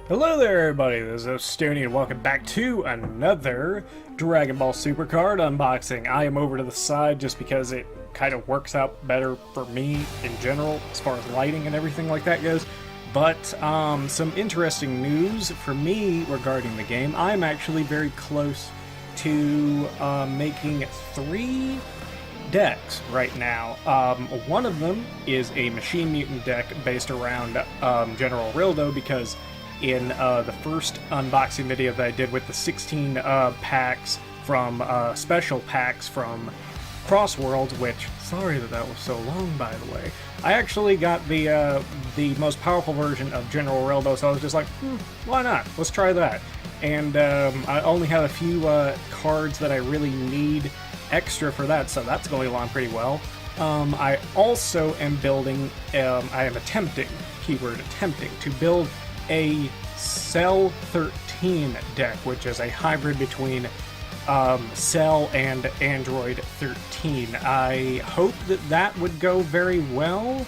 Hello there everybody, this is Ostuni and welcome back to another Dragon Ball Super card unboxing. I am over to the side just because it kind of works out better for me in general as far as lighting and everything like that goes. But some interesting news for me regarding the game. I'm actually very close to making 3 decks right now. One of them is a Machine Mutant deck based around General Rildo, because in the first unboxing video that I did with the 16 packs from special packs from Crossworlds, which, sorry that was so long by the way, I actually got the most powerful version of General Rildo, so I was just like, why not? Let's try that. And I only have a few cards that I really need extra for that, so that's going along pretty well. I also am building, I am attempting, keyword attempting, to build a Cell 13 deck, which is a hybrid between Cell and Android 13. I hope that would go very well.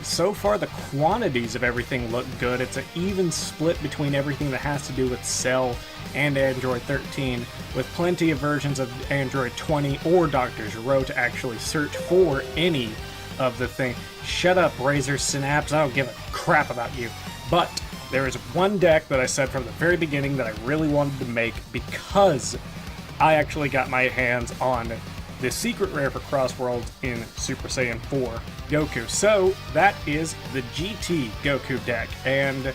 So far the quantities of everything look good. It's an even split between everything that has to do with Cell and Android 13, with plenty of versions of Android 20 or Dr. Gero to actually search for any of the thing. Shut up, Razor Synapse, I don't give a crap about you. But there is one deck that I said from the very beginning that I really wanted to make, because I actually got my hands on the secret rare for Crossworlds in Super Saiyan 4 Goku. So that is the GT Goku deck, and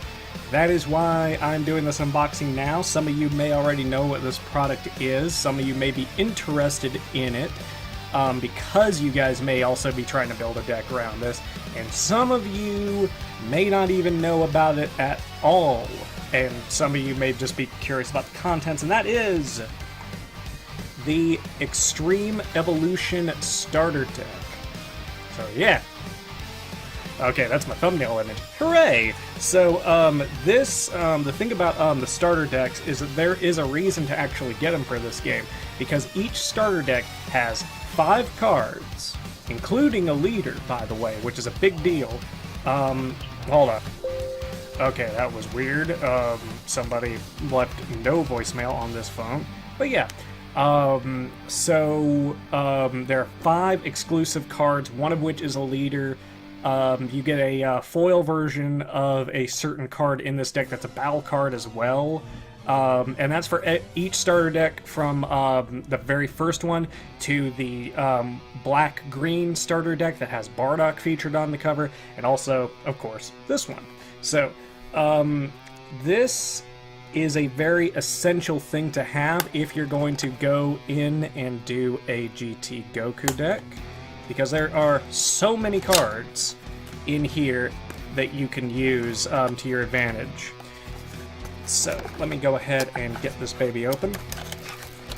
that is why I'm doing this unboxing now. Some of you may already know what this product is. Some of you may be interested in it, because you guys may also be trying to build a deck around this, and some of you may not even know about it at all, and some of you may just be curious about the contents, and that is the Extreme Evolution Starter Deck. So yeah. Okay, that's my thumbnail image. Hooray! So, the thing about the starter decks is that there is a reason to actually get them for this game, because each starter deck has 5 cards, including a leader, by the way, which is a big deal. Hold on. Okay, that was weird. Somebody left no voicemail on this phone. But yeah, there are 5 exclusive cards, one of which is a leader. You get a foil version of a certain card in this deck that's a battle card as well. And that's for each starter deck, from the very first one to the black-green starter deck that has Bardock featured on the cover, and also, of course, this one. So, this is a very essential thing to have if you're going to go in and do a GT Goku deck, because there are so many cards in here that you can use to your advantage. So, let me go ahead and get this baby open.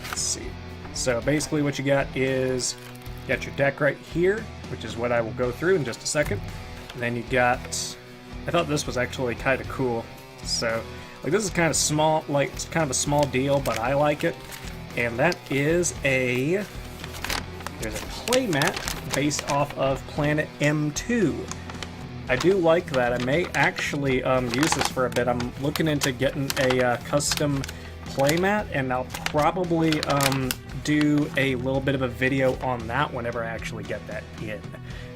Let's see. So, basically what you got is, you got your deck right here, which is what I will go through in just a second. And then you got, I thought this was actually kind of cool. So, like, this is kind of small, like, it's kind of a small deal, but I like it. And that is there's a playmat based off of Planet M2. I do like that. I may actually use this for a bit. I'm looking into getting a custom playmat, and I'll probably do a little bit of a video on that whenever I actually get that in.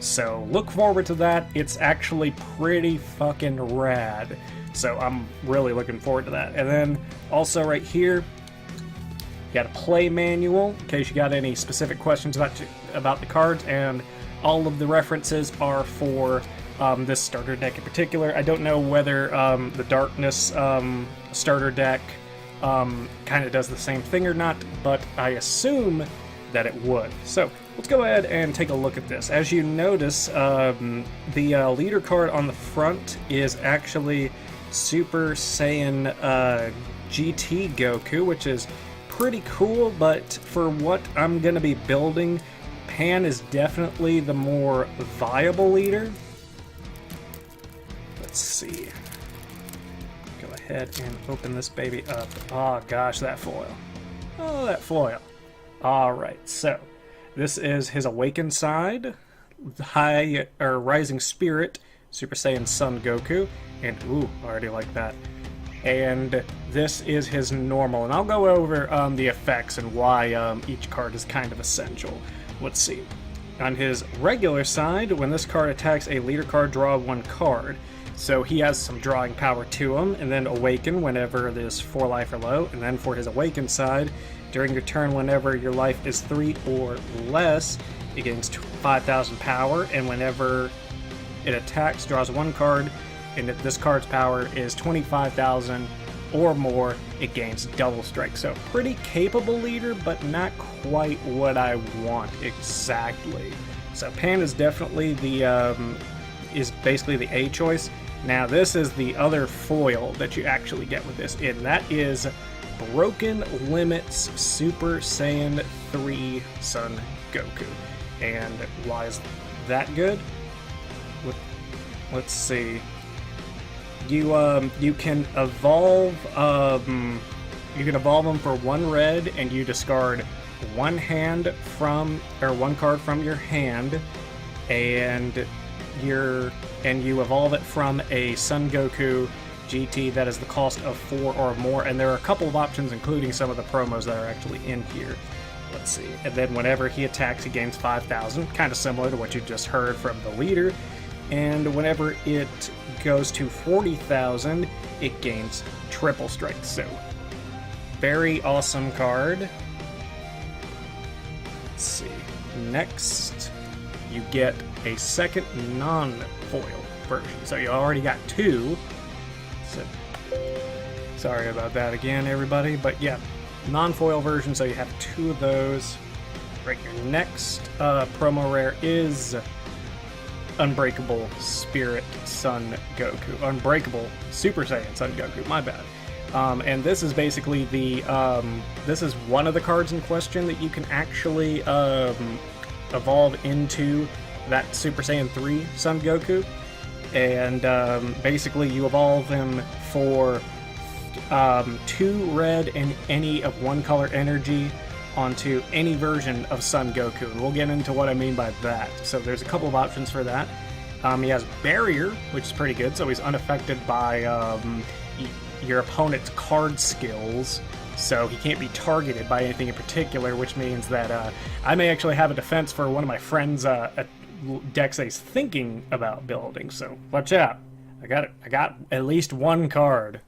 So look forward to that. It's actually pretty fucking rad. So I'm really looking forward to that. And then also right here, you got a play manual in case you got any specific questions about the cards, and all of the references are for this starter deck in particular. I don't know whether the Darkness starter deck kind of does the same thing or not, but I assume that it would. So let's go ahead and take a look at this. As you notice, the leader card on the front is actually Super Saiyan GT Goku, which is pretty cool, but for what I'm going to be building, Pan is definitely the more viable leader. Let's see. Go ahead and open this baby up. Oh gosh, that foil. Oh, that foil. Alright, so this is his awakened side, Rising Spirit, Super Saiyan Son Goku, and ooh, I already like that. and this is his normal. And I'll go over the effects and why each card is kind of essential. Let's see. On his regular side, when this card attacks a leader card, draw 1 card. So he has some drawing power to him, and then Awaken whenever it is 4 life or low. And then for his Awaken side, during your turn whenever your life is 3 or less, it gains 5,000 power, and whenever it attacks, draws 1 card, and if this card's power is 25,000 or more, it gains double strike. So pretty capable leader, but not quite what I want exactly. So Pan is definitely the is basically the A choice. Now this is the other foil that you actually get with this, and that is Broken Limits Super Saiyan 3 Son Goku. And why is that good? Let's see. You can evolve them for 1 red, and you discard 1 card from your hand, and you evolve it from a Son Goku GT that is the cost of 4 or more. And there are a couple of options, including some of the promos that are actually in here. Let's see. And then whenever he attacks, he gains 5,000, kind of similar to what you just heard from the leader. And whenever it goes to 40,000, it gains triple strike. So, very awesome card. Let's see. Next, you get a second non-foil version. So you already got 2. So, sorry about that again, everybody. But yeah, non-foil version, so you have 2 of those. Right, your next promo rare is Unbreakable Spirit Son Goku. Unbreakable Super Saiyan Son Goku, my bad. And this is basically the, this is one of the cards in question that you can actually evolve into that Super Saiyan 3 Son Goku. And basically you evolve him for 2 red and any of 1 color energy onto any version of Son Goku, and we'll get into what I mean by that. So there's a couple of options for that. He has Barrier, which is pretty good, so he's unaffected by your opponent's card skills, so he can't be targeted by anything in particular, which means that I may actually have a defense for one of my friends' decks that he's thinking about building, so watch out. I got at least 1 card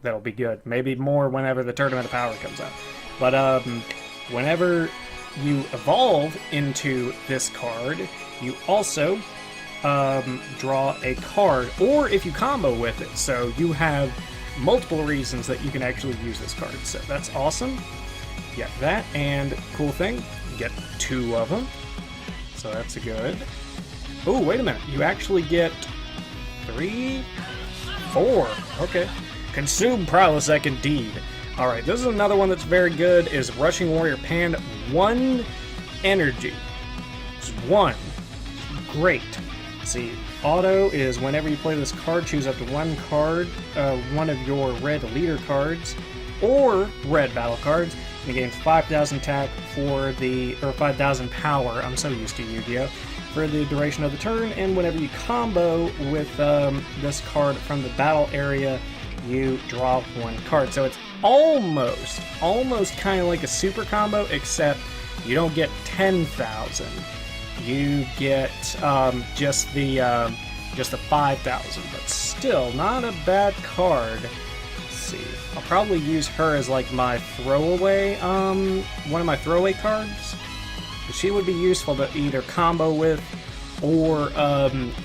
that'll be good. Maybe more whenever the Tournament of Power comes out. But whenever you evolve into this card, you also draw a card, or if you combo with it. So you have multiple reasons that you can actually use this card. So that's awesome. You get that, and cool thing, you get 2 of them. So that's good. Oh, wait a minute. You actually get 3, 4. Okay. Consume Prowess indeed. Alright, this is another one that's very good, is Rushing Warrior Pan. 1 energy. Just 1. Great. See, auto is whenever you play this card, choose up to 1 card, 1 of your red leader cards, or red battle cards, and it gains 5,000 attack for or 5,000 power, I'm so used to Yu-Gi-Oh!, for the duration of the turn, and whenever you combo with this card from the battle area, you draw 1 card. So it's almost kind of like a super combo, except you don't get 10,000. You get just the 5,000, but still not a bad card. Let's see. I'll probably use her as like my throwaway, one of my throwaway cards. She would be useful to either combo with or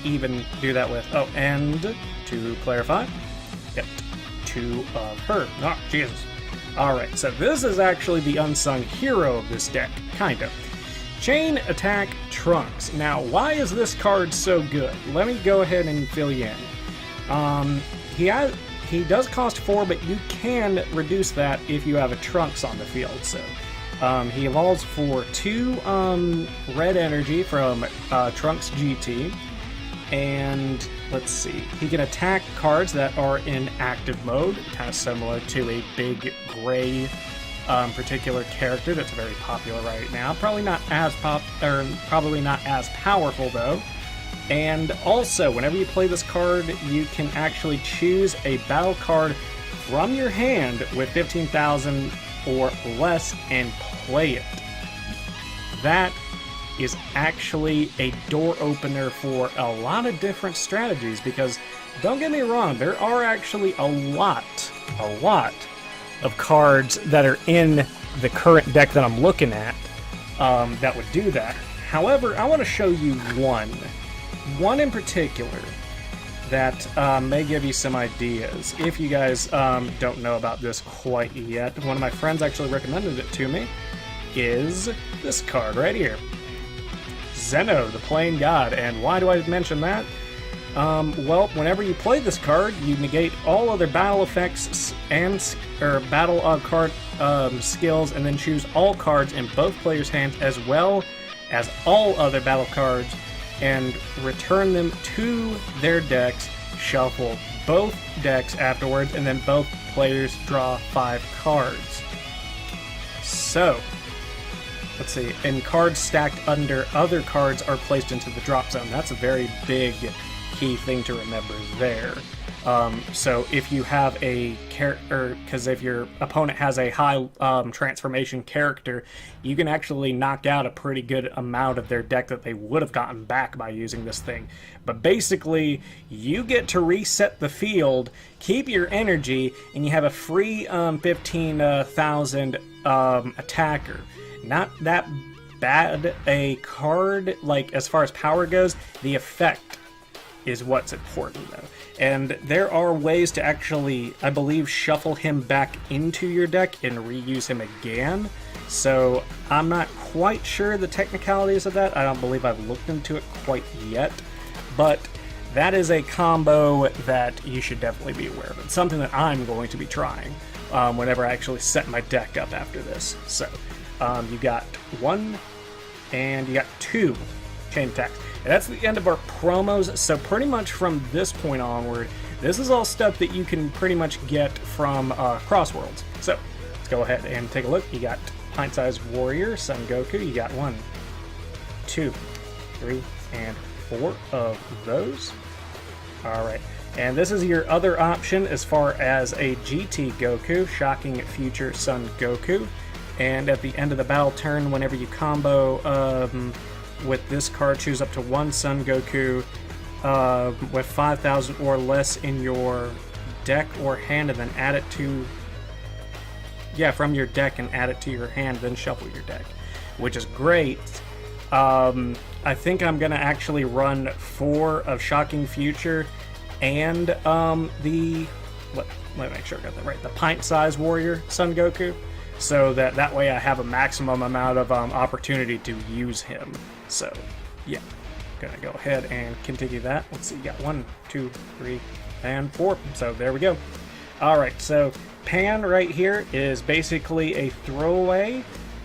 even do that with. Oh, and to clarify, get 2 of her. Oh, Jesus. Alright, so this is actually the unsung hero of this deck, kind of. Chain Attack Trunks. Now, why is this card so good? Let me go ahead and fill you in. He does cost 4, but you can reduce that if you have a Trunks on the field. So he evolves for 2 red energy from Trunks GT. And let's see, he can attack cards that are in active mode, kind of similar to a big gray particular character that's very popular right now. Probably not as powerful though. And also, whenever you play this card, you can actually choose a battle card from your hand with 15,000 or less and play it. That is actually a door opener for a lot of different strategies, because don't get me wrong, there are actually a lot of cards that are in the current deck that I'm looking at that would do that. However, I want to show you one in particular that may give you some ideas. If you guys don't know about this quite yet, one of my friends actually recommended it to me, is this card right here. Zeno, the Plain God. And why do I mention that? Well, whenever you play this card, you negate all other battle effects and battle card skills, and then choose all cards in both players' hands as well as all other battle cards, and return them to their decks. Shuffle both decks afterwards, and then both players draw 5 cards. So, let's see, and cards stacked under other cards are placed into the drop zone. That's a very big key thing to remember there. So if you have a character, because if your opponent has a high transformation character, you can actually knock out a pretty good amount of their deck that they would have gotten back by using this thing. But basically, you get to reset the field, keep your energy, and you have a free 15,000 attacker. Not that bad a card, like as far as power goes. The effect is what's important though. And there are ways to actually, I believe, shuffle him back into your deck and reuse him again. So I'm not quite sure the technicalities of that. I don't believe I've looked into it quite yet. But that is a combo that you should definitely be aware of. It's something that I'm going to be trying whenever I actually set my deck up after this. So you got 1 and you got 2 chain attacks. And that's the end of our promos, so pretty much from this point onward, this is all stuff that you can pretty much get from Crossworlds. So, let's go ahead and take a look. You got Pint-Sized Warrior, Son Goku. You got 1, 2, 3, and 4 of those. Alright, and this is your other option as far as a GT Goku, Shocking Future Son Goku. And at the end of the battle turn, whenever you combo with this card, choose up to 1 Son Goku with 5,000 or less in your deck or hand, and then add it to, from your deck and add it to your hand, then shuffle your deck, which is great. I think I'm gonna actually run 4 of Shocking Future and let me make sure I got that right, the Pint-Sized Warrior Son Goku, so that way I have a maximum amount of opportunity to use him. So, yeah, gonna go ahead and continue that. Let's see, you got 1, 2, 3, and 4. So there we go. Alright, so Pan right here is basically a throwaway.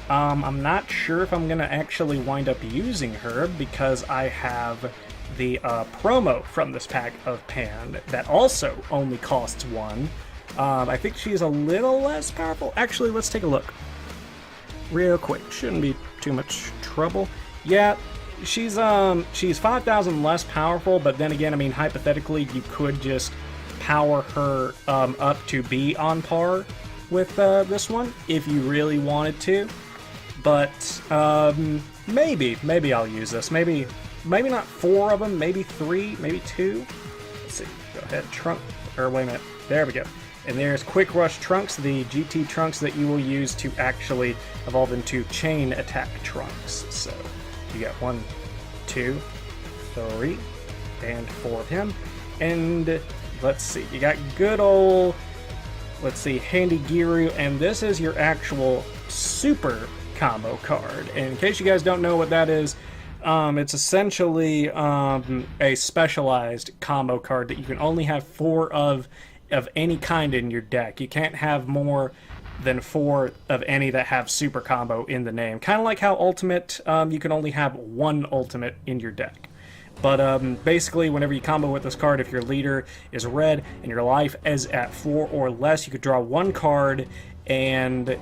I'm not sure if I'm gonna actually wind up using her, because I have the promo from this pack of Pan that also only costs 1. I think she's a little less powerful. Actually, let's take a look real quick. Shouldn't be too much trouble. Yeah, she's 5,000 less powerful, but then again, I mean, hypothetically, you could just power her up to be on par with this one if you really wanted to. But maybe I'll use this. Maybe not 4 of them. Maybe 3. Maybe 2. Let's see. Go ahead, Trunk. Or wait a minute. There we go. And there's Quick Rush Trunks, the GT Trunks that you will use to actually evolve into Chain Attack Trunks. So you got 1, 2, 3, and 4 of him. And let's see, you got good old, let's see, Handy Giru, and this is your actual super combo card. And in case you guys don't know what that is, it's essentially a specialized combo card that you can only have 4 of any kind in your deck. You can't have more than 4 of any that have super combo in the name. Kind of like how Ultimate, you can only have 1 Ultimate in your deck. But basically, whenever you combo with this card, if your leader is red and your life is at 4 or less, you could draw 1 card, and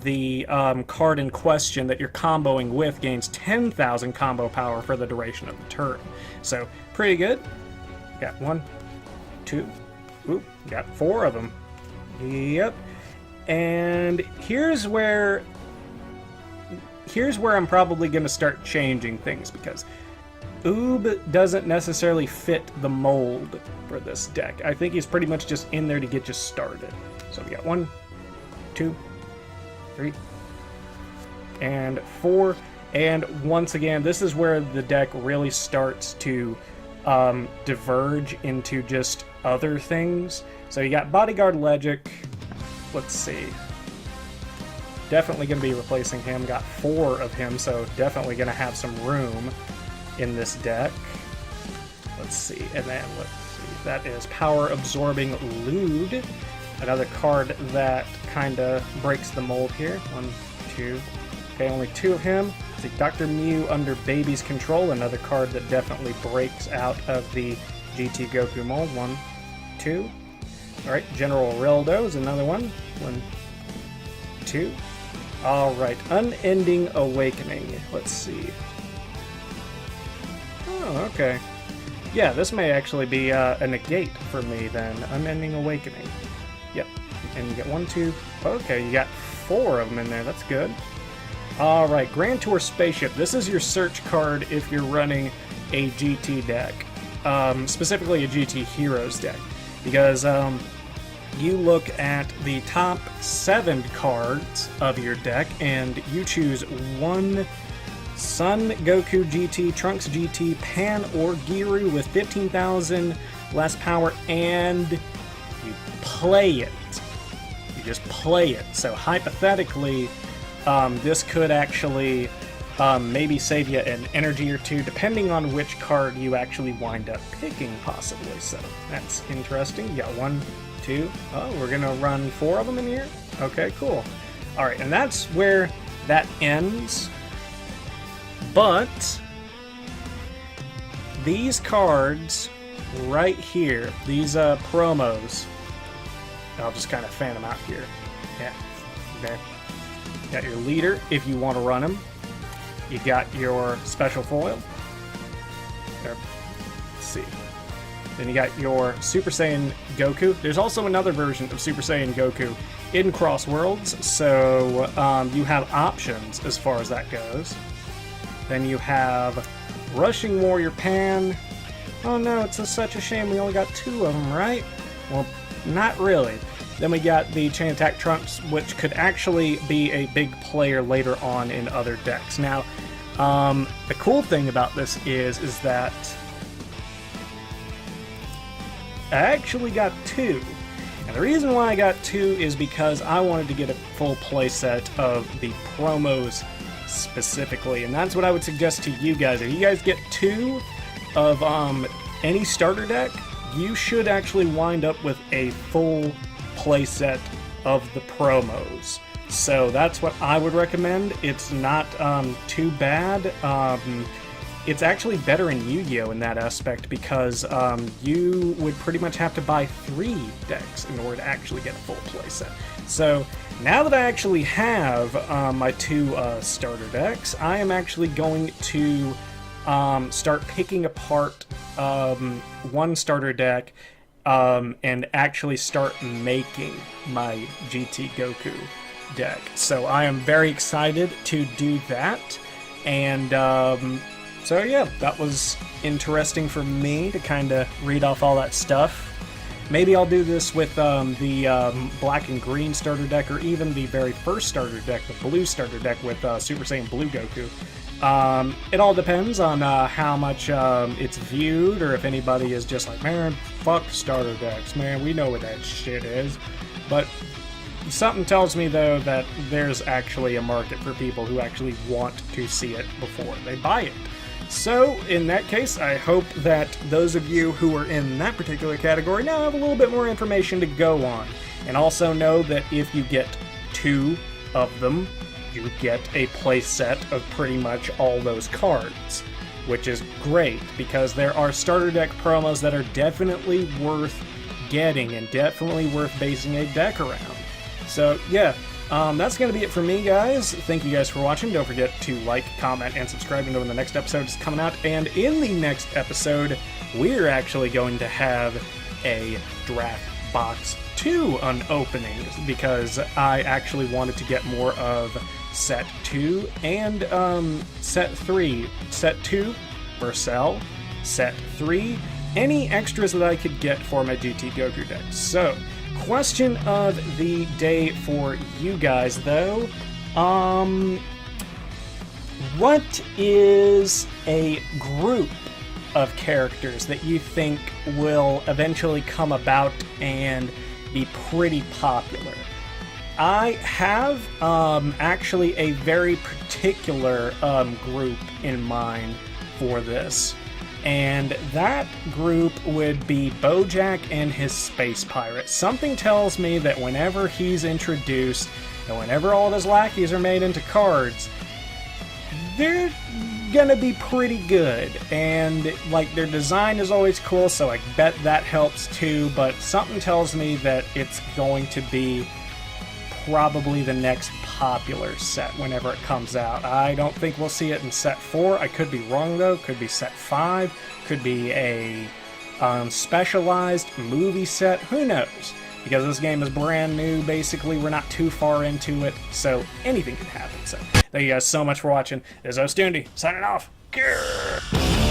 the card in question that you're comboing with gains 10,000 combo power for the duration of the turn. So, pretty good. Got 1, 2, got 4 of them. Yep. And here's where I'm probably going to start changing things, because Oob doesn't necessarily fit the mold for this deck. I think he's pretty much just in there to get you started. So we got 1, 2, 3, and 4. And once again, this is where the deck really starts to diverge into just other things. So you got Bodyguard Legic. Let's see. Definitely going to be replacing him. Got 4 of him, so definitely going to have some room in this deck. Let's see. And then let's see. That is Power Absorbing Lewd. Another card that kind of breaks the mold here. 1, 2. Okay, only 2 of him. Let's see. Dr. Mew under Baby's Control. Another card that definitely breaks out of the GT Goku mold. 1, 2. Alright, General Rildo is another one. 1, 2. Alright, Unending Awakening. Let's see. Oh, okay. Yeah, this may actually be a negate for me then. Unending Awakening. Yep. And you get 1, 2. Okay, you got 4 of them in there. That's good. Alright, Grand Tour Spaceship. This is your search card if you're running a GT deck. Specifically a GT Heroes deck. Because you look at the top 7 cards of your deck and you choose 1 Sun Goku GT, Trunks GT, Pan or Giru with 15,000 less power, and you play it. You just play it. So hypothetically, this could actually maybe save you an energy or 2, depending on which card you actually wind up picking, possibly. So that's interesting. You got 1, 2. Oh, we're gonna run 4 of them in here? Okay, cool. Alright, and that's where that ends. But these cards right here, these promos, I'll just kind of fan them out here. Yeah, okay. Got your leader if you want to run him. You got your special foil. There. Let's see. Then you got your Super Saiyan Goku. There's also another version of Super Saiyan Goku in Cross Worlds, so you have options as far as that goes. Then you have Rushing Warrior Pan. Oh no, it's such a shame we only got 2 of them, right? Well, not really. Then we got the Chain Attack Trunks, which could actually be a big player later on in other decks. Now, the cool thing about this is that I actually got 2. And the reason why I got 2 is because I wanted to get a full playset of the promos specifically, and that's what I would suggest to you guys. If you guys get 2 of any starter deck, you should actually wind up with a full playset of the promos. So that's what I would recommend. It's not too bad. It's actually better in Yu-Gi-Oh! In that aspect, because you would pretty much have to buy 3 decks in order to actually get a full playset. So now that I actually have my 2 starter decks, I am actually going to start picking apart one starter deck and actually start making my GT Goku deck. So I am very excited to do that, and so yeah, that was interesting for me to kind of read off all that stuff. Maybe I'll do this with the black and green starter deck, or even the very first starter deck, the blue starter deck with Super Saiyan Blue Goku. It all depends on how much it's viewed, or if anybody is just like, man, fuck starter decks, man, we know what that shit is. But something tells me, though, that there's actually a market for people who actually want to see it before they buy it. So, in that case, I hope that those of you who are in that particular category now have a little bit more information to go on. And also know that if you get 2 of them, you get a playset of pretty much all those cards, which is great, because there are starter deck promos that are definitely worth getting and definitely worth basing a deck around. So, yeah. That's going to be it for me, guys. Thank you guys for watching. Don't forget to like, comment, and subscribe to know when the next episode is coming out. And in the next episode, we're actually going to have a draft box 2 unopenings because I actually wanted to get more of set 2 and set 3. Set 2, Marcel. Set 3, any extras that I could get for my DT Goku deck. So, question of the day for you guys, though. What is a group of characters that you think will eventually come about and be pretty popular? I have actually a very particular group in mind for this, and that group would be Bojack and his space pirates. Something tells me that whenever he's introduced and whenever all of his lackeys are made into cards, they're gonna be pretty good, and like their design is always cool, so I bet that helps too, but something tells me that it's going to be probably the next popular set whenever it comes out. I don't think we'll see it in set 4. I could be wrong though. Could be set 5. Could be a specialized movie set. Who knows? Because this game is brand new, basically. We're not too far into it, so anything can happen. So thank you guys so much for watching. This is Ostuni, signing off. Grrr.